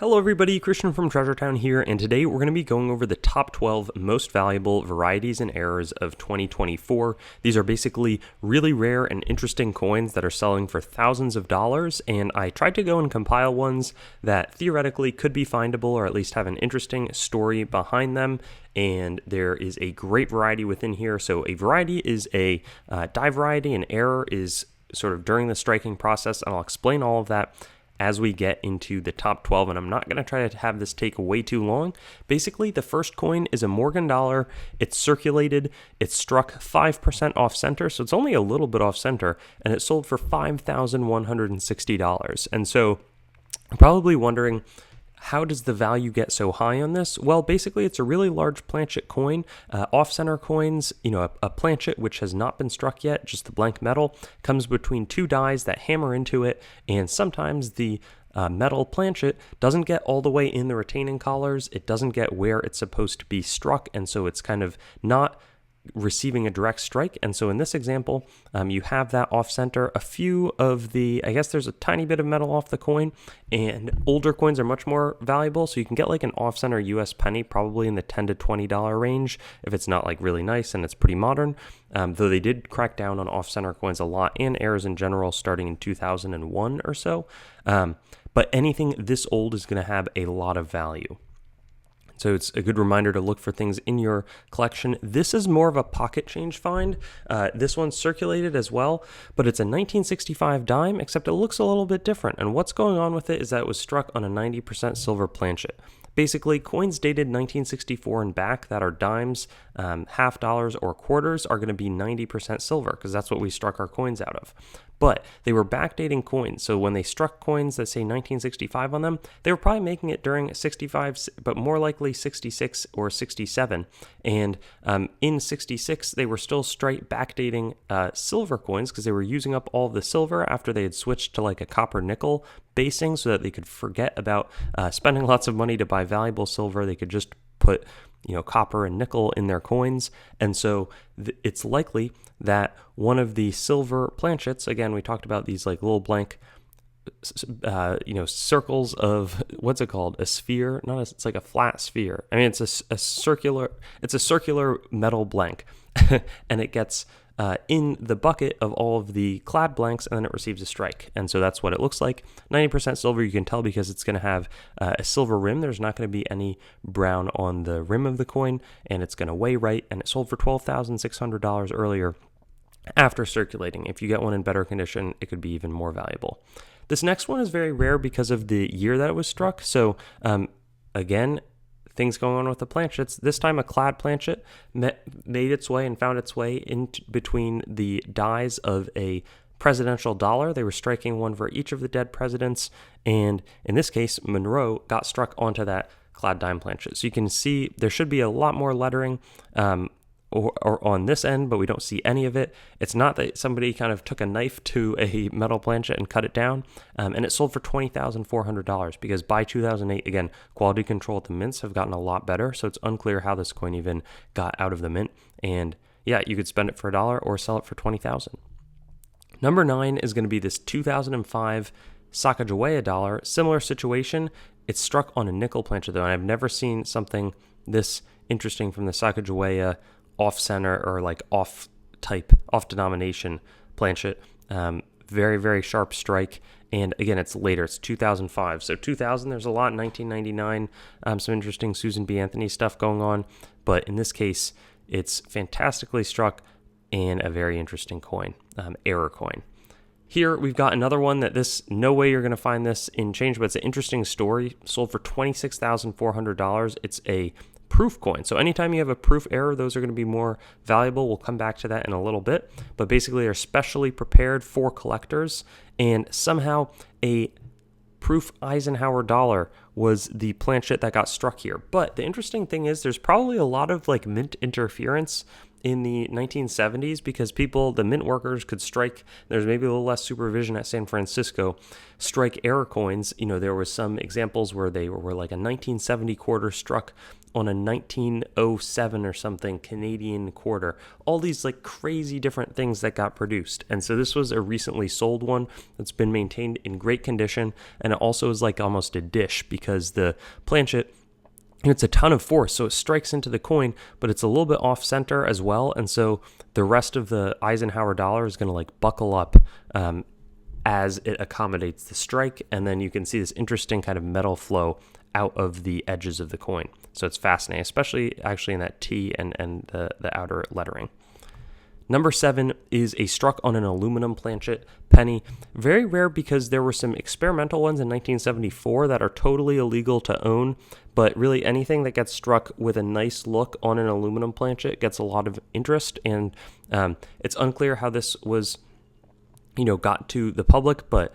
Hello everybody, Christian from Treasure Town here, and today we're going to be going over the top 12 most valuable varieties and errors of 2024. These are basically really rare and interesting coins that are selling for thousands of dollars, and I tried to go and compile ones that theoretically could be findable or at least have an interesting story behind them. And there is a great variety within here. So a variety is a die variety, an error is sort of during the striking process, and I'll explain all of that as we get into the top 12, and I'm not going to try to have this take way too long. Basically, the first coin is a Morgan dollar. It's circulated. It's struck 5% off center, so it's only a little bit off center, and it sold for $5,160. And so I'm probably wondering, how does the value get so high on this? Well, basically, it's a really large planchet coin. Off-center coins, a planchet which has not been struck yet, just the blank metal, comes between two dies that hammer into it, and sometimes the metal planchet doesn't get all the way in the retaining collars. It doesn't get where it's supposed to be struck, and so it's kind of not receiving a direct strike. And so in this example, you have that off center. A few of I guess there's a tiny bit of metal off the coin, and older coins are much more valuable. So you can get like an off center US penny, probably in the $10 to $20 range, if it's not like really nice and it's pretty modern. Though they did crack down on off center coins a lot and errors in general starting in 2001 or so. But anything this old is going to have a lot of value. So it's a good reminder to look for things in your collection. This is more of a pocket change find. This one's circulated as well, but it's a 1965 dime, except it looks a little bit different. And what's going on with it is that it was struck on a 90% silver planchet. Basically, coins dated 1964 and back that are dimes, half dollars, or quarters are going to be 90% silver because that's what we struck our coins out of. But they were backdating coins, so when they struck coins that say 1965 on them, they were probably making it during 65, but more likely 66 or 67. And in 66, they were still straight backdating silver coins because they were using up all the silver after they had switched to like a copper nickel basing so that they could forget about spending lots of money to buy valuable silver. They could just put copper and nickel in their coins. And so it's likely that one of the silver planchets, again, we talked about these like little blank, circles of, what's it called? A sphere? It's like a flat sphere. I mean, it's a circular metal blank and it gets in the bucket of all of the clad blanks, and then it receives a strike. And so that's what it looks like. 90% silver, you can tell because it's going to have a silver rim. There's not going to be any brown on the rim of the coin, and it's going to weigh right, and it sold for $12,600 earlier after circulating. If you get one in better condition, it could be even more valuable. This next one is very rare because of the year that it was struck. So again, things going on with the planchets. This time a clad planchet made its way and found its way in between the dies of a presidential dollar. They were striking one for each of the dead presidents, and in this case, Monroe got struck onto that clad dime planchet. So you can see there should be a lot more lettering or on this end, but we don't see any of it. It's not that somebody kind of took a knife to a metal planchet and cut it down, and it sold for $20,400 because by 2008, again, quality control at the mints have gotten a lot better, so it's unclear how this coin even got out of the mint. And yeah, you could spend it for $1 or sell it for $20,000. Number 9 is going to be this 2005 Sacagawea dollar. Similar situation. It's struck on a nickel planchet though, and I've never seen something this interesting from the Sacagawea off-center or like off-denomination planchet. Very, very sharp strike. And again, it's later. It's 2005. So 2000, there's a lot. In 1999, some interesting Susan B. Anthony stuff going on. But in this case, it's fantastically struck and a very interesting coin, error coin. Here, we've got another one that no way you're going to find this in change, but it's an interesting story. Sold for $26,400. It's a proof coin. So anytime you have a proof error, those are going to be more valuable. We'll come back to that in a little bit. But basically, they're specially prepared for collectors. And somehow, a proof Eisenhower dollar was the planchet that got struck here. But the interesting thing is there's probably a lot of like mint interference in the 1970s because the mint workers could strike, there's maybe a little less supervision at San Francisco, strike error coins. There was some examples where they were like a 1970 quarter struck on a 1907 or something Canadian quarter. All these like crazy different things that got produced. And so this was a recently sold one that's been maintained in great condition. And it also is like almost a dish because the planchet, it's a ton of force, so it strikes into the coin, but it's a little bit off center as well. And so the rest of the Eisenhower dollar is going to like buckle up as it accommodates the strike. And then you can see this interesting kind of metal flow out of the edges of the coin. So it's fascinating, especially actually in that T and the outer lettering. Number 7 is a struck on an aluminum planchet penny. Very rare because there were some experimental ones in 1974 that are totally illegal to own, but really anything that gets struck with a nice look on an aluminum planchet gets a lot of interest, and it's unclear how this was got to the public, but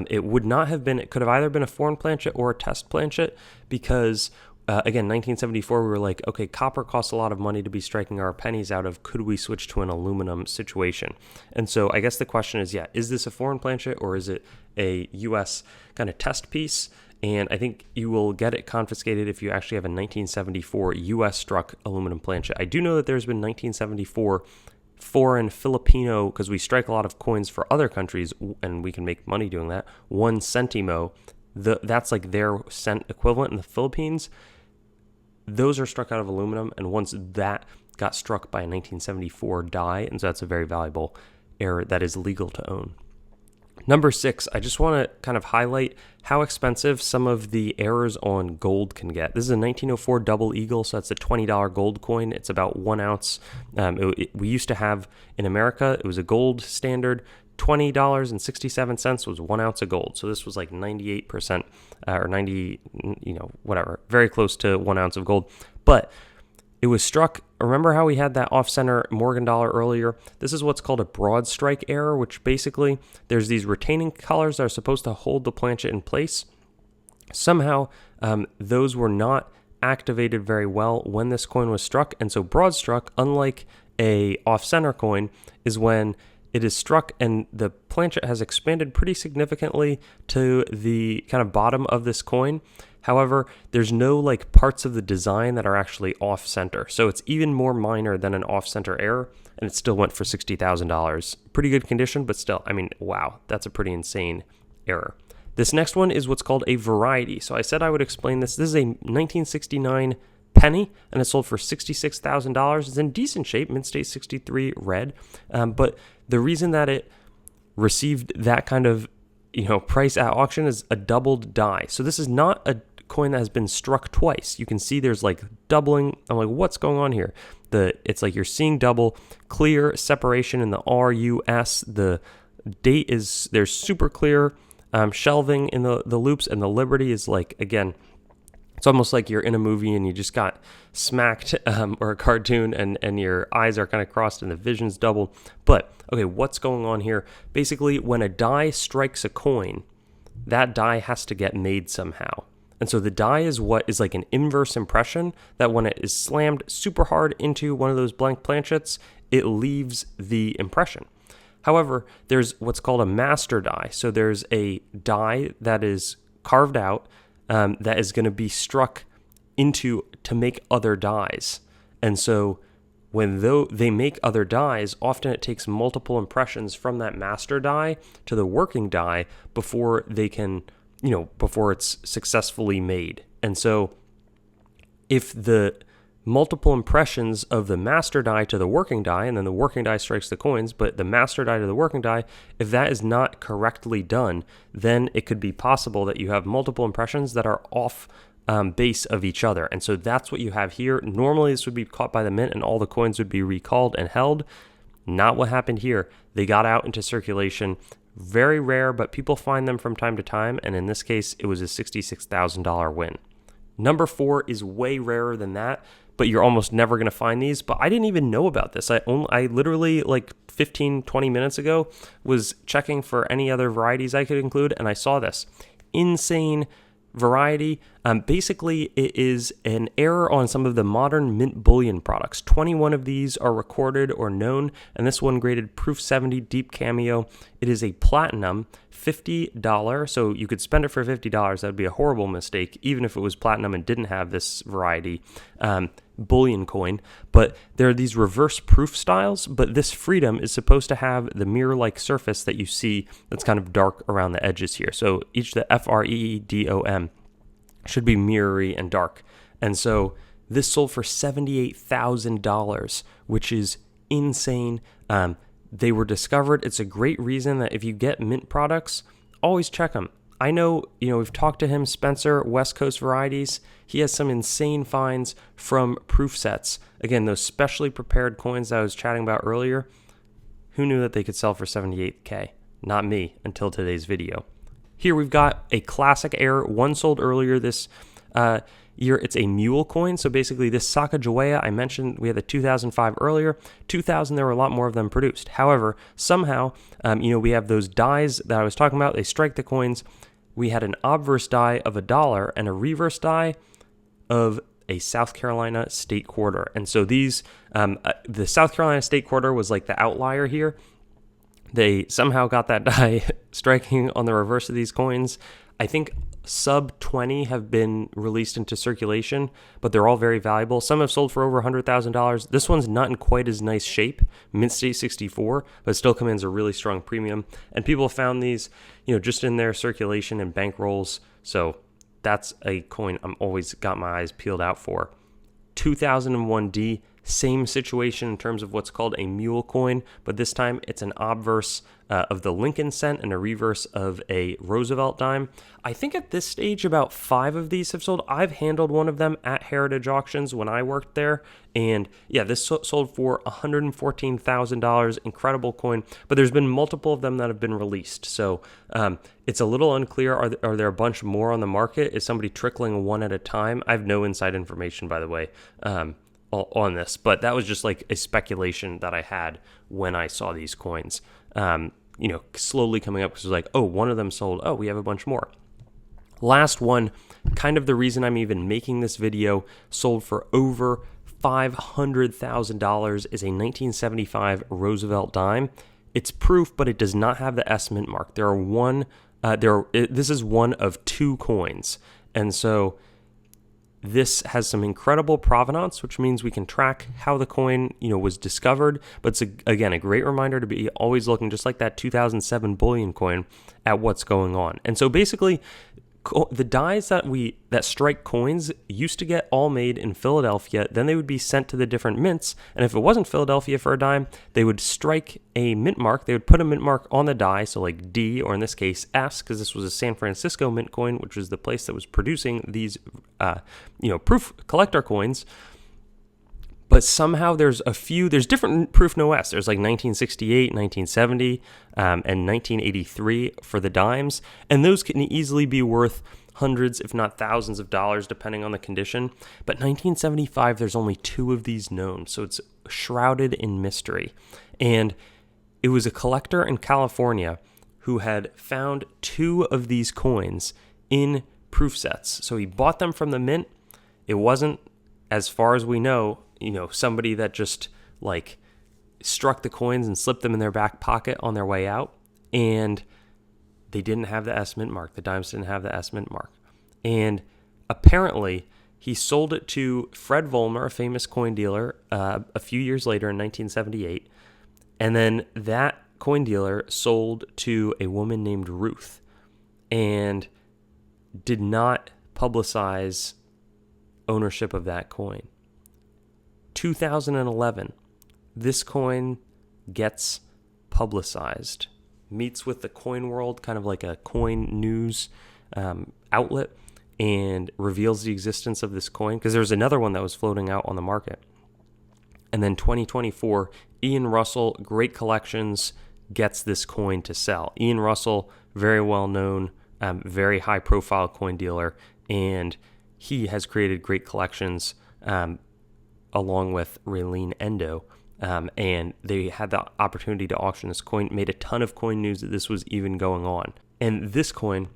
it would not have been, it could have either been a foreign planchet or a test planchet because again, 1974, we were like, okay, copper costs a lot of money to be striking our pennies out of. Could we switch to an aluminum situation? And so I guess the question is, is this a foreign planchet or is it a U.S. kind of test piece? And I think you will get it confiscated if you actually have a 1974 U.S. struck aluminum planchet. I do know that there's been 1974 foreign Filipino, because we strike a lot of coins for other countries and we can make money doing that, 1 centimo. That's like their cent equivalent in the Philippines. Those are struck out of aluminum, and once that got struck by a 1974 die, and so that's a very valuable error that is legal to own. Number 6, I just want to kind of highlight how expensive some of the errors on gold can get. This is a 1904 double eagle, so that's a $20 gold coin. It's about 1 ounce. We used to have in America, it was a gold standard, $20.67 was 1 ounce of gold. So this was like 98% or 90, whatever, very close to 1 ounce of gold. But it was struck. Remember how we had that off-center Morgan dollar earlier? This is what's called a Broadstruck error, which basically there's these retaining colors that are supposed to hold the planchet in place. Somehow those were not activated very well when this coin was struck. And so Broadstruck, unlike a off-center coin, is when it is struck and the planchet has expanded pretty significantly to the kind of bottom of this coin. However, there's no like parts of the design that are actually off center. So it's even more minor than an off center error, and it still went for $60,000. Pretty good condition, but still, wow, that's a pretty insane error. This next one is what's called a variety. So I said I would explain this. This is a 1969 penny, and it sold for $66,000. It's in decent shape, mint state 63 red. But the reason that it received that kind of price at auction is a doubled die. So this is not a coin that has been struck twice. You can see there's like doubling. I'm like, what's going on here? It's like you're seeing double, clear separation in the RUS. The date there's super clear shelving in the loops, and the Liberty is like, again, it's almost like you're in a movie and you just got smacked or a cartoon and your eyes are kind of crossed and the vision's doubled. But, okay, what's going on here? Basically, when a die strikes a coin, that die has to get made somehow. And so the die is what is like an inverse impression that when it is slammed super hard into one of those blank planchets, it leaves the impression. However, there's what's called a master die. So there's a die that is carved out that is going to be struck into to make other dies. And so when they make other dies, often it takes multiple impressions from that master die to the working die before they can, before it's successfully made. And so if the multiple impressions of the master die to the working die, and then the working die strikes the coins, but the master die to the working die, if that is not correctly done, then it could be possible that you have multiple impressions that are off base of each other. And so that's what you have here. Normally this would be caught by the mint and all the coins would be recalled and held. Not what happened here. They got out into circulation. Very rare, but people find them from time to time. And in this case, it was a $66,000 win. Number 4 is way rarer than that, but you're almost never going to find these. But I didn't even know about this. I literally like 15, 20 minutes ago was checking for any other varieties I could include, and I saw this. Insane variety. Basically, it is an error on some of the modern mint bullion products. 21 of these are recorded or known, and this one graded Proof 70 Deep Cameo. It is a platinum, $50, so you could spend it for $50. That would be a horrible mistake, even if it was platinum and didn't have this variety. Bullion coin, but there are these reverse proof styles, but this Freedom is supposed to have the mirror-like surface that you see that's kind of dark around the edges here. So each the FREEDOM should be mirrory and dark. And so this sold for $78,000, which is insane. They were discovered. It's a great reason that if you get mint products, always check them. I know, we've talked to him, Spencer, West Coast Varieties. He has some insane finds from proof sets. Again, those specially prepared coins that I was chatting about earlier. Who knew that they could sell for $78K? Not me until today's video. Here we've got a classic error, one sold earlier this year. It's a Mule coin. So basically this Sacagawea, I mentioned we had the 2005 earlier. 2000, there were a lot more of them produced. However, somehow, we have those dies that I was talking about. They strike the coins. We had an obverse die of $1 and a reverse die of a South Carolina state quarter. And so these, the South Carolina state quarter was like the outlier here. They somehow got that die striking on the reverse of these coins. I think sub 20 have been released into circulation, but they're all very valuable. Some have sold for over $100,000. This one's not in quite as nice shape, mint state 64, but still commands a really strong premium. And people found these, just in their circulation and bankrolls. So that's a coin I'm always got my eyes peeled out for. 2001D, same situation in terms of what's called a Mule coin, but this time it's an obverse of the Lincoln cent and a reverse of a Roosevelt dime. I think at this stage about 5 of these have sold. I've handled one of them at Heritage Auctions when I worked there, and yeah, this sold for $114,000. Incredible coin, but there's been multiple of them that have been released, so it's a little unclear. Are there a bunch more on the market? Is somebody trickling one at a time? I have no inside information, by the way, on this, but that was just like a speculation that I had when I saw these coins, slowly coming up, because it was like, oh, one of them sold. Oh, we have a bunch more. Last one, kind of the reason I'm even making this video, sold for over $500,000, is a 1975 Roosevelt dime. It's proof, but it does not have the S mint mark. This is one of 2 coins, and so this has some incredible provenance, which means we can track how the coin, was discovered. But it's, again, a great reminder to be always looking, just like that 2007 bullion coin, at what's going on. And so basically, the dies that strike coins used to get all made in Philadelphia. Then they would be sent to the different mints. And if it wasn't Philadelphia for a dime, they would strike a mint mark. They would put a mint mark on the die, so like D, or in this case S, because this was a San Francisco mint coin, which was the place that was producing these, proof collector coins. But somehow there's different proof no S. There's like 1968, 1970, and 1983 for the dimes. And those can easily be worth hundreds, if not thousands of dollars, depending on the condition. But 1975, there's only 2 of these known. So it's shrouded in mystery. And it was a collector in California who had found 2 of these coins in proof sets. So he bought them from the mint. It wasn't, as far as we know, somebody that just like struck the coins and slipped them in their back pocket on their way out. And they didn't have the S mint mark. The dimes didn't have the S mint mark. And apparently he sold it to Fred Vollmer, a famous coin dealer, a few years later in 1978. And then that coin dealer sold to a woman named Ruth and did not publicize ownership of that coin. 2011, this coin gets publicized, meets with the coin world, kind of like a coin news outlet, and reveals the existence of this coin, because there's another one that was floating out on the market. And then 2024, Ian Russell, Great Collections, gets this coin to sell. Ian Russell, very well known, very high profile coin dealer, and he has created Great Collections along with Raylene Endo, and they had the opportunity to auction this coin, made a ton of coin news that this was even going on. And this coin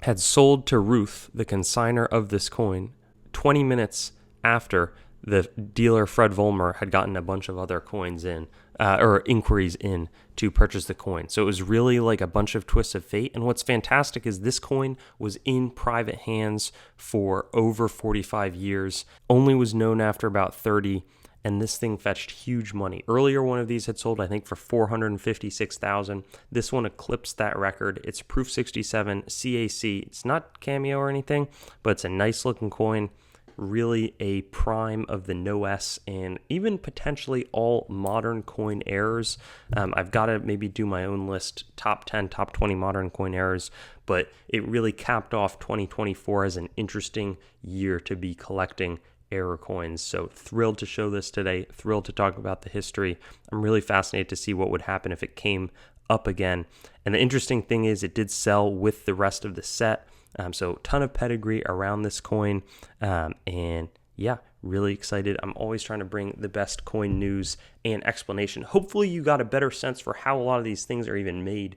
had sold to Ruth, the consigner of this coin, 20 minutes after the dealer Fred Vollmer had gotten a bunch of other coins in, or inquiries in to purchase the coin. So it was really like a bunch of twists of fate. And what's fantastic is this coin was in private hands for over 45 years, only was known after about 30, and this thing fetched huge money. Earlier, one of these had sold, I think, for $456,000. This one eclipsed that record. It's Proof 67 CAC. It's not cameo or anything, but it's a nice looking coin. Really a prime of the no-S and even potentially all modern coin errors. I've got to maybe do my own list, top 10, top 20 modern coin errors, but it really capped off 2024 as an interesting year to be collecting error coins. So thrilled to show this today, thrilled to talk about the history. I'm really fascinated to see what would happen if it came up again. And the interesting thing is it did sell with the rest of the set. So ton of pedigree around this coin, and yeah, really excited. I'm always trying to bring the best coin news and explanation. Hopefully you got a better sense for how a lot of these things are even made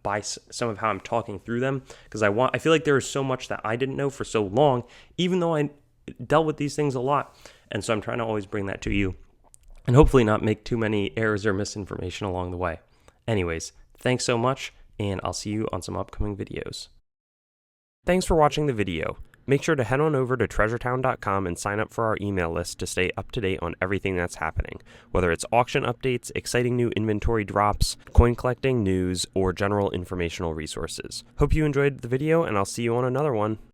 by some of how I'm talking through them, because I feel like there is so much that I didn't know for so long, even though I dealt with these things a lot, and so I'm trying to always bring that to you and hopefully not make too many errors or misinformation along the way. Anyways, thanks so much, and I'll see you on some upcoming videos. Thanks for watching the video. Make sure to head on over to treasuretown.com and sign up for our email list to stay up to date on everything that's happening, whether it's auction updates, exciting new inventory drops, coin collecting news, or general informational resources. Hope you enjoyed the video, and I'll see you on another one.